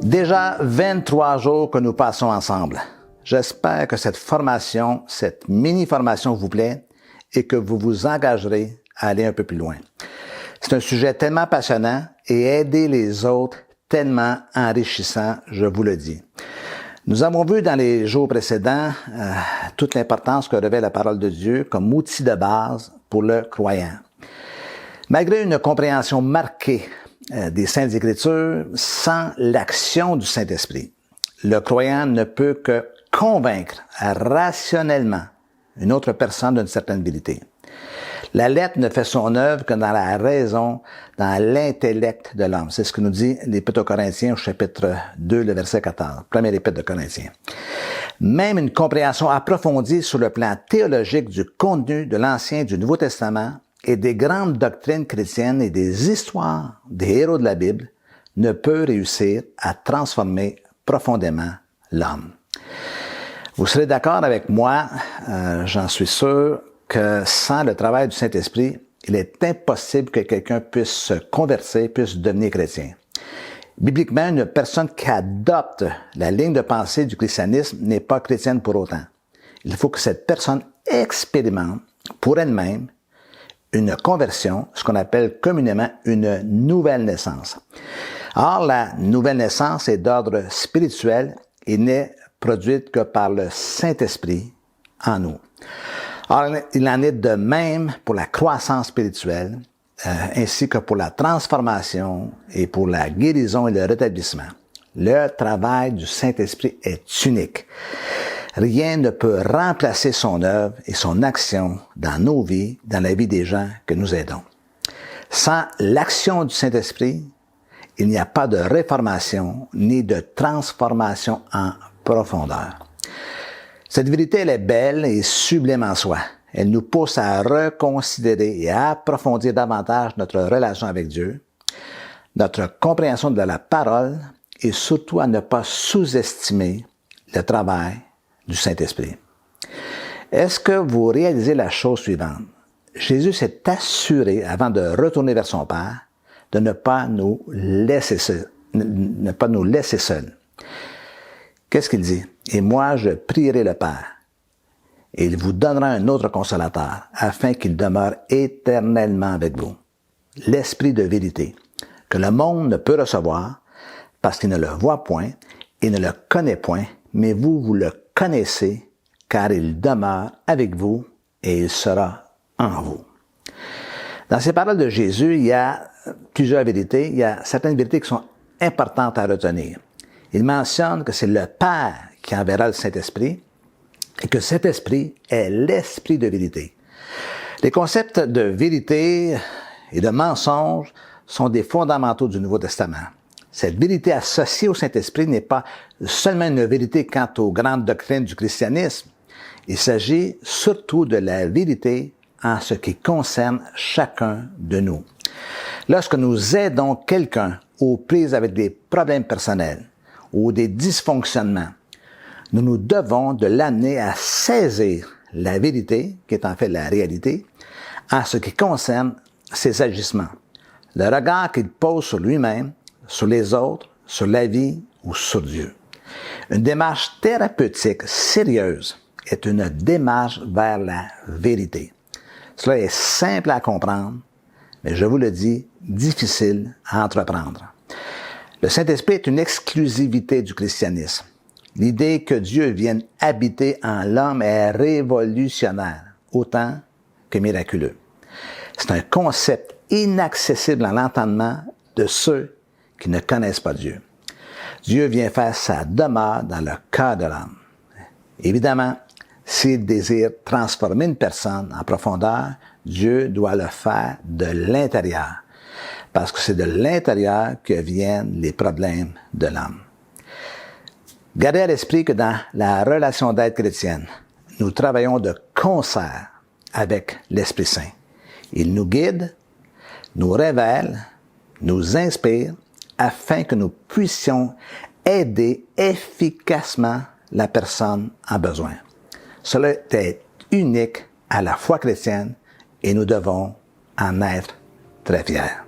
Déjà 23 jours que nous passons ensemble. J'espère que cette formation, cette mini-formation vous plaît et que vous vous engagerez à aller un peu plus loin. C'est un sujet tellement passionnant et aider les autres tellement enrichissant, je vous le dis. Nous avons vu dans les jours précédents toute l'importance que revêt la parole de Dieu comme outil de base pour le croyant. Malgré une compréhension marquée des Saintes Écritures, sans l'action du Saint-Esprit, le croyant ne peut que convaincre rationnellement une autre personne d'une certaine vérité. La lettre ne fait son œuvre que dans la raison, dans l'intellect de l'homme. C'est ce que nous dit l'Épître aux Corinthiens au chapitre 2, le verset 14, première épître de Corinthiens. Même une compréhension approfondie sur le plan théologique du contenu de l'Ancien et du Nouveau Testament et des grandes doctrines chrétiennes et des histoires des héros de la Bible ne peut réussir à transformer profondément l'homme. Vous serez d'accord avec moi, j'en suis sûr, que sans le travail du Saint-Esprit, il est impossible que quelqu'un puisse se convertir, puisse devenir chrétien. Bibliquement, une personne qui adopte la ligne de pensée du christianisme n'est pas chrétienne pour autant. Il faut que cette personne expérimente pour elle-même une conversion, ce qu'on appelle communément une nouvelle naissance. Or, la nouvelle naissance est d'ordre spirituel et n'est produite que par le Saint-Esprit en nous. Or, il en est de même pour la croissance spirituelle, ainsi que pour la transformation et pour la guérison et le rétablissement. Le travail du Saint-Esprit est unique. Rien ne peut remplacer son œuvre et son action dans nos vies, dans la vie des gens que nous aidons. Sans l'action du Saint-Esprit, il n'y a pas de réformation ni de transformation en profondeur. Cette vérité, elle est belle et sublime en soi. Elle nous pousse à reconsidérer et à approfondir davantage notre relation avec Dieu, notre compréhension de la parole et surtout à ne pas sous-estimer le travail du Saint-Esprit. Est-ce que vous réalisez la chose suivante? Jésus s'est assuré, avant de retourner vers son Père, de ne pas nous laisser seuls. Qu'est-ce qu'il dit? « Et moi, je prierai le Père, et il vous donnera un autre consolateur, afin qu'il demeure éternellement avec vous. L'Esprit de vérité, que le monde ne peut recevoir, parce qu'il ne le voit point et ne le connaît point, mais vous le connaissez, car il demeure avec vous et il sera en vous. » Dans ces paroles de Jésus, il y a plusieurs vérités. Il y a certaines vérités qui sont importantes à retenir. Il mentionne que c'est le Père qui enverra le Saint-Esprit et que cet Esprit est l'Esprit de vérité. Les concepts de vérité et de mensonge sont des fondamentaux du Nouveau Testament. Cette vérité associée au Saint-Esprit n'est pas seulement une vérité quant aux grandes doctrines du christianisme. Il s'agit surtout de la vérité en ce qui concerne chacun de nous. Lorsque nous aidons quelqu'un aux prises avec des problèmes personnels ou des dysfonctionnements, nous nous devons de l'amener à saisir la vérité, qui est en fait la réalité, en ce qui concerne ses agissements, le regard qu'il pose sur lui-même, sur les autres, sur la vie ou sur Dieu. Une démarche thérapeutique sérieuse est une démarche vers la vérité. Cela est simple à comprendre, mais je vous le dis, difficile à entreprendre. Le Saint-Esprit est une exclusivité du christianisme. L'idée que Dieu vienne habiter en l'homme est révolutionnaire, autant que miraculeux. C'est un concept inaccessible à l'entendement de ceux qui ne connaissent pas Dieu. Dieu vient faire sa demeure dans le cœur de l'homme. Évidemment, s'il désire transformer une personne en profondeur, Dieu doit le faire de l'intérieur, parce que c'est de l'intérieur que viennent les problèmes de l'homme. Gardez à l'esprit que dans la relation d'aide chrétienne, nous travaillons de concert avec l'Esprit Saint. Il nous guide, nous révèle, nous inspire, afin que nous puissions aider efficacement la personne en besoin. Cela est unique à la foi chrétienne et nous devons en être très fiers.